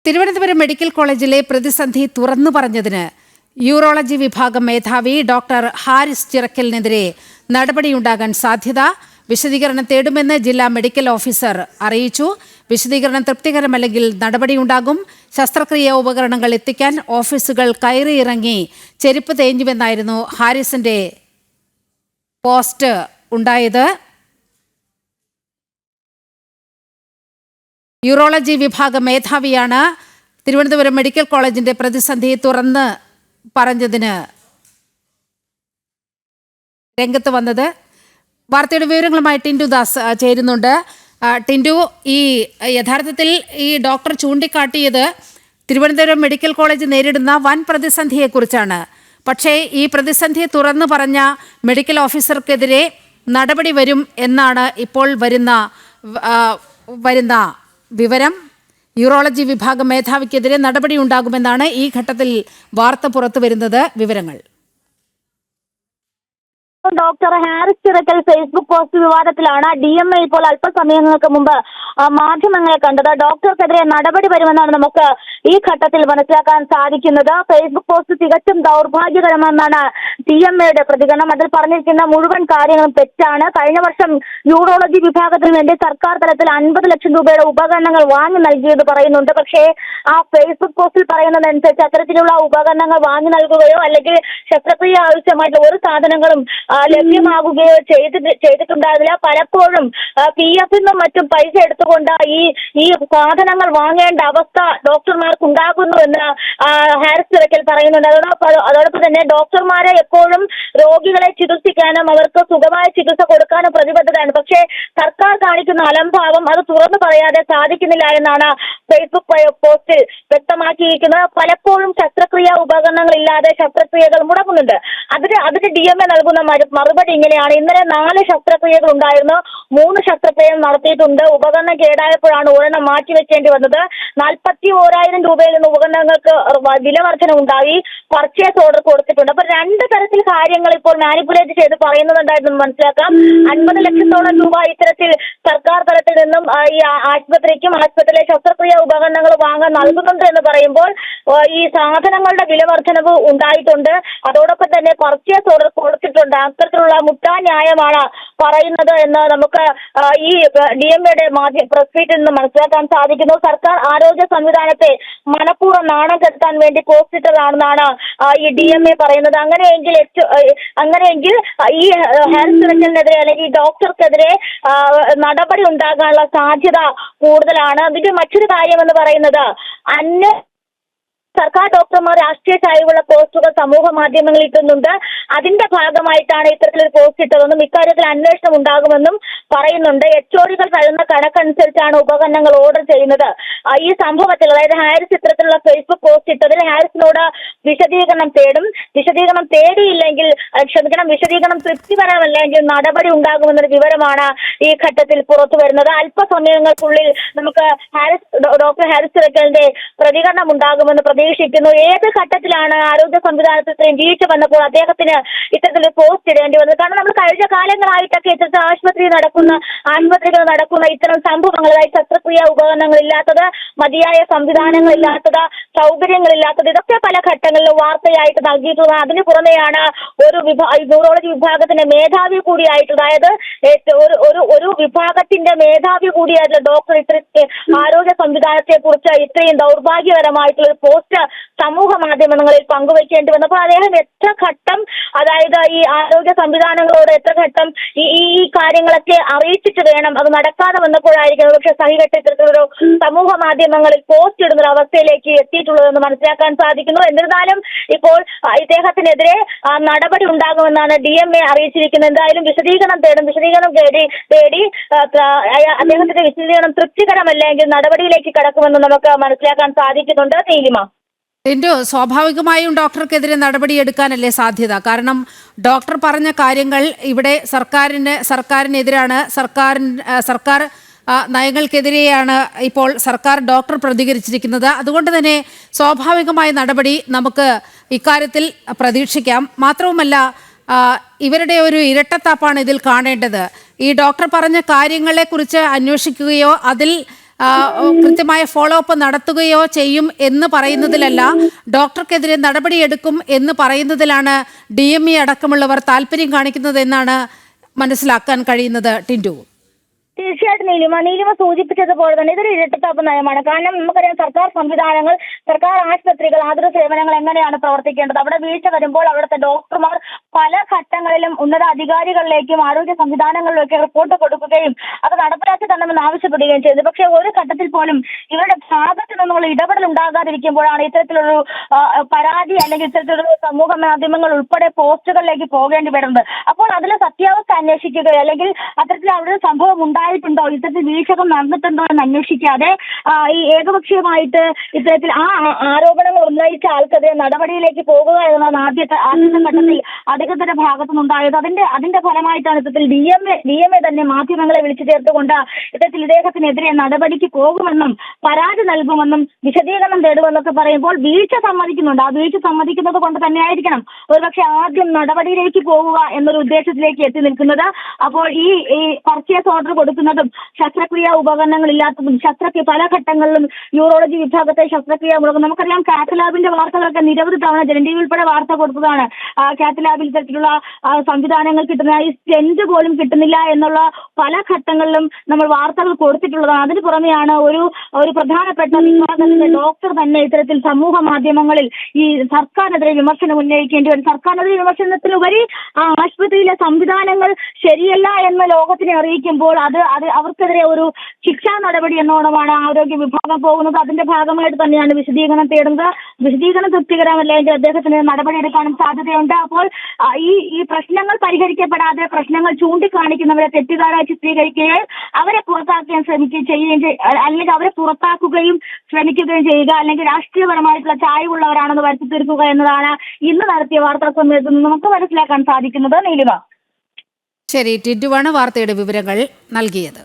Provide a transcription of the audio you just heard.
Thiruvananthapuram medical കോളേജിലെ പ്രതിസന്ധി തുറന്നു പറഞ്ഞതിന് യൂറോളജി വിഭാഗം മേധാവി ഡോക്ടർ ഹാരിസ് ചിറക്കലിനെതിരെ നടപടിയുണ്ടാകാൻ സാധ്യത. വിശദീകരണം തേടുമെന്ന് ജില്ലാ മെഡിക്കൽ ഓഫീസർ അറിയിച്ചു. വിശദീകരണം തൃപ്തികരമല്ലെങ്കിൽ നടപടിയുണ്ടാകും. ശസ്ത്രക്രിയ ഉപകരണങ്ങൾ എത്തിക്കാൻ ഓഫീസുകൾ കയറിയിറങ്ങി ചെരുപ്പ് തേഞ്ഞുവെന്നായിരുന്നു ഹാരിസിന്റെ പോസ്റ്റ് ഉണ്ടായത്. യൂറോളജി വിഭാഗം മേധാവിയാണ് തിരുവനന്തപുരം മെഡിക്കൽ കോളേജിന്റെ പ്രതിസന്ധി തുറന്ന് പറഞ്ഞതിന് രംഗത്ത് വന്നത്. വാർത്തയുടെ വിവരങ്ങളുമായി ടിൻഡു ദാസ് ചേരുന്നുണ്ട്. ടിൻഡു, ഈ യഥാർത്ഥത്തിൽ ഈ ഡോക്ടർ ചൂണ്ടിക്കാട്ടിയത് തിരുവനന്തപുരം മെഡിക്കൽ കോളേജ് നേരിടുന്ന വൻ പ്രതിസന്ധിയെക്കുറിച്ചാണ്. പക്ഷേ ഈ പ്രതിസന്ധി തുറന്നു പറഞ്ഞ മെഡിക്കൽ ഓഫീസർക്കെതിരെ നടപടി വരും എന്നാണ് ഇപ്പോൾ വരുന്ന വിവരം. യൂറോളജി വിഭാഗം മേധാവിക്കെതിരെ നടപടിയുണ്ടാകുമെന്നാണ് ഈ ഘട്ടത്തിൽ വാർത്ത പുറത്തു വരുന്നത്. വിവരങ്ങൾ. Doctor Haris Chirakkal Facebook post വിവാദത്തിലാണ് DMA ഇപ്പോൾ അല്പസമയങ്ങൾക്ക് മുമ്പ് മാധ്യമങ്ങളെ കണ്ടത്. ഡോക്ടർക്കെതിരെ നടപടി വരുമെന്നാണ് നമുക്ക് ഈ ഘട്ടത്തിൽ മനസ്സിലാക്കാൻ സാധിക്കുന്നത്. ഫേസ്ബുക്ക് പോസ്റ്റ് തികച്ചും ദൗർഭാഗ്യകരമെന്നാണ് DMAയുടെ പ്രതികരണം. അതിൽ പറഞ്ഞിരിക്കുന്ന മുഴുവൻ കാര്യങ്ങളും തെറ്റാണ്. കഴിഞ്ഞ വർഷം യൂറോളജി വിഭാഗത്തിന് വേണ്ടി സർക്കാർ തലത്തിൽ 50 ലക്ഷം രൂപയുടെ ഉപകരണങ്ങൾ വാങ്ങി നൽകിയെന്ന് പറയുന്നുണ്ട്. പക്ഷേ ആ ഫേസ്ബുക്ക് പോസ്റ്റിൽ പറയുന്നതനുസരിച്ച് അത്തരത്തിലുള്ള ഉപകരണങ്ങൾ വാങ്ങി നൽകുകയോ അല്ലെങ്കിൽ ശസ്ത്രക്രിയ ആവശ്യമായിട്ടുള്ള ഒരു സാധനങ്ങളും ലഭ്യമാകുകയോ ചെയ്തിട്ടുണ്ടായിരുന്നില്ല. പലപ്പോഴും PF നിന്നും മറ്റും പൈസ എടുത്തുകൊണ്ട് ഈ സാധനങ്ങൾ വാങ്ങേണ്ട അവസ്ഥ ഡോക്ടർമാർക്ക് ഉണ്ടാകുന്നുവെന്ന് ഹാരിസ് ചിറക്കൽ പറയുന്നുണ്ട്. അതോടൊപ്പം തന്നെ ഡോക്ടർമാരെ എപ്പോഴും രോഗികളെ ചികിത്സിക്കാനും അവർക്ക് സുഖമായ ചികിത്സ കൊടുക്കാനും പ്രതിബദ്ധതയാണ്. പക്ഷേ സർക്കാർ കാണിക്കുന്ന അലംഭാവം അത് തുറന്നു പറയാതെ സാധിക്കുന്നില്ല എന്നാണ് ഫേസ്ബുക്ക് പോസ്റ്റിൽ വ്യക്തമാക്കിയിരിക്കുന്നത്. പലപ്പോഴും ശസ്ത്രക്രിയ ഉപകരണങ്ങൾ ഇല്ലാതെ ശസ്ത്രക്രിയകൾ മുടങ്ങുന്നുണ്ട്. അതിന് DMA നൽകുന്ന മറുപടി ഇങ്ങനെയാണ്: ഇന്നലെ 4 ശസ്ത്രക്രിയകൾ ഉണ്ടായിരുന്നു, 3 ശസ്ത്രക്രിയകൾ നടത്തിയിട്ടുണ്ട്. ഉപകരണം കേടായപ്പോഴാണ് ഒരെണ്ണം മാറ്റിവെക്കേണ്ടി വന്നത്. 41,000 രൂപയിൽ നിന്ന് ഉപകരണങ്ങൾക്ക് വില വർധന ഉണ്ടായി. പർച്ചേസ് ഓർഡർ കൊടുത്തിട്ടുണ്ട്. അപ്പൊ 2 തരത്തിൽ കാര്യങ്ങൾ ഇപ്പോൾ മാനിപ്പുലേറ്റ് ചെയ്ത് പറയുന്നുണ്ടായിരുന്നു മനസ്സിലാക്കാം. 50 ലക്ഷത്തോളം രൂപ ഇത്തരത്തിൽ സർക്കാർ തലത്തിൽ നിന്നും ഈ ആശുപത്രിയിലെ ശസ്ത്രക്രിയ ഉപകരണങ്ങൾ വാങ്ങാൻ നൽകുന്നുണ്ട് എന്ന് പറയുമ്പോൾ ഈ സാധനങ്ങളുടെ വില വർധനവ് ഉണ്ടായിട്ടുണ്ട്. അതോടൊപ്പം തന്നെ പർച്ചേസ് ഓർഡർ കൊടുത്തിട്ടുണ്ട്. അത്തരത്തിലുള്ള മുട്ടാന്യായമാണ് പറയുന്നത് എന്ന് നമുക്ക് ഈ DMAയുടെ പ്രസ് മീറ്റിൽ നിന്ന് മനസ്സിലാക്കാൻ സാധിക്കുന്നു. സർക്കാർ ആരോഗ്യ സംവിധാനത്തെ മനഃപൂർവ്വം നാണം കെടുത്താൻ വേണ്ടി പോസ്റ്റ് ഇട്ടതാണെന്നാണ് ഈ DMA പറയുന്നത്. അങ്ങനെയെങ്കിൽ ഈ ഹാരിസ് ചിറക്കലിനെതിരെ അല്ലെങ്കിൽ ഡോക്ടർക്കെതിരെ നടപടി ഉണ്ടാകാനുള്ള സാധ്യത കൂടുതലാണ്. അതിന്റെ മറ്റൊരു കാര്യം എന്ന് പറയുന്നത് സർക്കാർ ഡോക്ടർമാർ രാഷ്ട്രീയ ചായ്വുള്ള പോസ്റ്റുകൾ സമൂഹ മാധ്യമങ്ങളിൽ ഇട്ടുന്നുണ്ട്. അതിന്റെ ഭാഗമായിട്ടാണ് ഇത്തരത്തിലൊരു പോസ്റ്റ് ഇട്ടതെന്നും ഇക്കാര്യത്തിൽ അന്വേഷണം ഉണ്ടാകുമെന്നും പറയുന്നുണ്ട്. HODകൾ തരുന്ന കണക്കനുസരിച്ചാണ് ഉപകരണങ്ങൾ ഓർഡർ ചെയ്യുന്നത്. ഈ സംഭവത്തിൽ അതായത് ഹാരിസ് ഇത്തരത്തിലുള്ള ഫേസ്ബുക്ക് പോസ്റ്റ് ഇട്ടതിൽ ഹാരിസിനോട് വിശദീകരണം തേടും. വിശദീകരണം തേടിയില്ലെങ്കിൽ വിശദീകരണം തൃപ്തികരമല്ലെങ്കിൽ നടപടി ഉണ്ടാകുമെന്നൊരു വിവരമാണ് ഈ ഘട്ടത്തിൽ പുറത്തു വരുന്നത്. അല്പസമയങ്ങൾക്കുള്ളിൽ നമുക്ക് ഡോക്ടർ ഹാരിസ് ചിറക്കലിന്റെ പ്രതികരണം ഉണ്ടാകുമെന്ന് പ്രതീക്ഷിക്കുന്നു. ഏത് ഘട്ടത്തിലാണ് ആരോഗ്യ സംവിധാനത്തിൽ വീഴ്ച വന്നപ്പോൾ അദ്ദേഹത്തിന് ഇത്തരത്തിലൊരു പോസ്റ്റ് ഇടേണ്ടി വന്നത്? കാരണം നമ്മൾ കഴിഞ്ഞ കാലങ്ങളായിട്ടൊക്കെ ഇത്തരത്തിൽ ആശുപത്രികൾ നടക്കുന്ന ഇത്തരം സംഭവങ്ങൾ, അതായത് ശസ്ത്രക്രിയ ഉപകരണങ്ങൾ ഇല്ലാത്തത്, മതിയായ സംവിധാനങ്ങൾ ഇല്ലാത്തത്, സൗകര്യങ്ങളില്ലാത്തത്, ഇതൊക്കെ പല ഘട്ടങ്ങളിലും വാർത്തയായിട്ട് നൽകിയിട്ടുള്ളത്. അതിന് പുറമെയാണ് ഒരു ന്യൂറോളജി വിഭാഗത്തിന്റെ മേധാവി കൂടിയായിട്ട്, അതായത് ഒരു വിഭാഗത്തിന്റെ മേധാവി കൂടിയായിട്ടുള്ള ഡോക്ടർ ഇത്തരത്തിൽ ആരോഗ്യ സംവിധാനത്തെ കുറിച്ച് ഇത്രയും ദൗർഭാഗ്യകരമായിട്ടുള്ള ഒരു പോസ്റ്റ് സമൂഹ മാധ്യമങ്ങളിൽ പങ്കുവയ്ക്കേണ്ടി വന്നപ്പോൾ അദ്ദേഹം എത്ര ഘട്ടം, അതായത് ഈ ആരോഗ്യ സംവിധാനങ്ങളോട് എത്ര ഘട്ടം ഈ കാര്യങ്ങളൊക്കെ അറിയിച്ചിട്ട് വേണം അത് നടക്കാതെ വന്നപ്പോഴായിരിക്കും പക്ഷെ സഹികെട്ട ഇത്തരത്തിലൊരു സമൂഹ മാധ്യമങ്ങളിൽ പോസ്റ്റ് ഇടുന്ന ഒരു അവസ്ഥയിലേക്ക് എത്തിയിട്ടുള്ളതെന്ന് മനസ്സിലാക്കാൻ സാധിക്കുന്നു. എന്നിരുന്നാലും ഇപ്പോൾ ഇദ്ദേഹത്തിനെതിരെ നടപടി ഉണ്ടാകുമെന്നാണ് DMA അറിയിച്ചിരിക്കുന്നത്. എന്തായാലും വിശദീകരണം തേടി അദ്ദേഹത്തിന്റെ വിശദീകരണം തൃപ്തികരമല്ലെങ്കിൽ നടപടിയിലേക്ക് കടക്കുമെന്ന് നമുക്ക് മനസ്സിലാക്കാൻ സാധിക്കുന്നുണ്ട്. നീലിമ, സ്വാഭാവികമായും ഡോക്ടർക്കെതിരെ നടപടിയെടുക്കാനല്ലേ സാധ്യത? കാരണം ഡോക്ടർ പറഞ്ഞ കാര്യങ്ങൾ ഇവിടെ സർക്കാരിനെതിരാണ്, സർക്കാർ നയങ്ങൾക്കെതിരെയാണ് ഇപ്പോൾ ഡോക്ടർ പ്രതികരിച്ചിരിക്കുന്നത്. അതുകൊണ്ട് തന്നെ സ്വാഭാവികമായ നടപടി നമുക്ക് ഇക്കാര്യത്തിൽ പ്രതീക്ഷിക്കാം. മാത്രവുമല്ല, ഇവരുടെ ഒരു ഇരട്ടത്താപ്പാണ് ഇതിൽ കാണേണ്ടത്. ഈ ഡോക്ടർ പറഞ്ഞ കാര്യങ്ങളെക്കുറിച്ച് അന്വേഷിക്കുകയോ അതിൽ കൃത്യമായ ഫോളോ അപ്പ് നടത്തുകയോ ചെയ്യും എന്ന് പറയുന്നതിലല്ല, ഡോക്ടർക്കെതിരെ നടപടിയെടുക്കും എന്ന് പറയുന്നതിലാണ് DME അടക്കമുള്ളവർ താല്പര്യം കാണിക്കുന്നത് എന്നാണ് മനസ്സിലാക്കാൻ കഴിയുന്നത്. ടിൻഡു, തീർച്ചയായിട്ടും നീലിമ സൂചിപ്പിച്ചതുപോലെ തന്നെ ഇതൊരു ഇരട്ടത്താപ്പ് നയമാണ്. കാരണം നമുക്കറിയാം, സർക്കാർ സംവിധാനങ്ങൾ, സർക്കാർ ആശുപത്രികൾ, ആതുര സേവനങ്ങൾ എങ്ങനെയാണ് പ്രവർത്തിക്കേണ്ടത്. അവിടെ വീഴ്ച വരുമ്പോൾ അവിടുത്തെ ഡോക്ടർമാർ പല ഘട്ടങ്ങളിലും ഉന്നത അധികാരികളിലേക്കും ആരോഗ്യ സംവിധാനങ്ങളിലേക്കും റിപ്പോർട്ട് കൊടുക്കുകയും അത് നടപ്പിലാക്കി തരണമെന്ന് ആവശ്യപ്പെടുകയും ചെയ്തു. പക്ഷേ ഒരു ഘട്ടത്തിൽ പോലും ഇവരുടെ ഭാഗത്ത് നിന്നുള്ള ഇടപെടൽ ഉണ്ടാകാതിരിക്കുമ്പോഴാണ് ഇത്തരത്തിലൊരു പരാതി അല്ലെങ്കിൽ ഇത്തരത്തിലൊരു സമൂഹ മാധ്യമങ്ങൾ ഉൾപ്പെടെ പോസ്റ്റുകളിലേക്ക് പോകേണ്ടി വരുന്നത്. അപ്പോൾ അതിലെ സത്യാവസ്ഥ അന്വേഷിക്കുകയോ അല്ലെങ്കിൽ അത്തരത്തിൽ അവിടെ സംഭവം ഉണ്ടായിട്ടുണ്ടോ, ഇത്തരത്തിൽ വീഴ്ചകൾ നടന്നിട്ടുണ്ടോ എന്ന് അന്വേഷിക്കാതെ ഈ ഏകപക്ഷീയമായിട്ട് ഇത്തരത്തിൽ ആരോപണങ്ങൾ ഉന്നയിച്ച ആൾക്കെതിരെ നടപടിയിലേക്ക് പോകുക എന്നതാണ് ആദ്യത്തെ ഘട്ടത്തിൽ അധികൃതരുടെ ഭാഗത്തുനിന്നുണ്ടായത്. അതിന്റെ ഫലമായിട്ടാണ് ഇത്തരത്തിൽ DMA തന്നെ മാധ്യമങ്ങളെ വിളിച്ചു ചേർത്തുകൊണ്ട് ഇത്തരത്തിൽ ഇദ്ദേഹത്തിനെതിരെ നടപടിക്ക് പോകുമെന്നും പരാതി നൽകുമെന്നും വിശദീകരണം തേടുമെന്നൊക്കെ പറയുമ്പോൾ വീഴ്ച സമ്മതിക്കുന്നുണ്ട്. ആ വീഴ്ച സമ്മതിക്കുന്നത് കൊണ്ട് തന്നെയായിരിക്കണം ഒരുപക്ഷെ ആദ്യം നടപടിയിലേക്ക് പോവുക എന്നൊരു ഉദ്ദേശത്തിലേക്ക് എത്തി നിൽക്കുന്നത്. അപ്പോൾ ഈ പർച്ചേസ് ഓർഡർ കൊടുക്കുന്നതും ശസ്ത്രക്രിയാ ഉപകരണങ്ങളില്ലാത്തതും പല ഘട്ടങ്ങളിലും യൂറോളജി വിഭാഗത്തെ ശസ്ത്രക്രിയ മുടങ്ങും. നമുക്കറിയാം, കാത്ത് ലാബിന്റെ വാർത്തകളൊക്കെ നിരവധി തവണ ജനന്റീവി ഉൾപ്പെടെ വാർത്ത കൊടുത്തതാണ്. കാത്ത് ലാബിൽ ഇത്തരത്തിലുള്ള സംവിധാനങ്ങൾ കിട്ടുന്ന ഈ സ്റ്റെന്റ് പോലും കിട്ടുന്നില്ല എന്നുള്ള പല ഘട്ടങ്ങളിലും നമ്മൾ വാർത്തകൾ കൊടുത്തിട്ടുള്ളതാണ്. അതിന് പുറമെയാണ് ഒരു പ്രധാനപ്പെട്ട വിഭാഗത്തിന്റെ ഡോക്ടർ തന്നെ ഇത്തരത്തിൽ സമൂഹ മാധ്യമങ്ങളിൽ ഈ സർക്കാരിനെതിരെ വിമർശനം ഉന്നയിക്കേണ്ടി വരും. സർക്കാരിനെതിരെ വിമർശനത്തിലുപരി ആശുപത്രിയിലെ സംവിധാനങ്ങൾ ശരിയല്ല എന്ന് ലോകത്തിനെ അറിയിക്കുമ്പോൾ അത് അവർക്കെതിരെ ഒരു ശിക്ഷാ നടപടി എന്നോണമാണ് ആരോഗ്യ വിഭാഗം പോകുന്നത്. അതിന്റെ ഭാഗമായിട്ട് തന്നെയാണ് വിശദീകരണം തേടുന്നത്. വിശദീകരണം തൃപ്തികരമല്ലെങ്കിൽ അദ്ദേഹത്തിന് നടപടിയെടുക്കാനും സാധ്യതയുണ്ട്. അപ്പോൾ ഈ പ്രശ്നങ്ങൾ പരിഹരിക്കപ്പെടാതെ പ്രശ്നങ്ങൾ ചൂണ്ടിക്കാണിക്കുന്നവരെ തെറ്റുകാരായി ചിത്രീകരിക്കുകയും അവരെ പുറത്താക്കാൻ അല്ലെങ്കിൽ അവരെ പുറത്താക്കുകയും ശ്രമിക്കുകയും ചെയ്യുക, അല്ലെങ്കിൽ രാഷ്ട്രീയപരമായിട്ടുള്ള ചായ്വുള്ളവരാണെന്ന് വരുത്തി തീർക്കുക എന്നതാണ് ഇന്ന് നടത്തിയ വാർത്താ സമ്മേളനത്തിൽ നിന്ന് നമുക്ക് മനസ്സിലാക്കാൻ സാധിക്കുന്നത്. നീലിമ, ശരി, ടിൻഡുവാണ് വാർത്തയുടെ വിവരങ്ങൾ നൽകിയത്.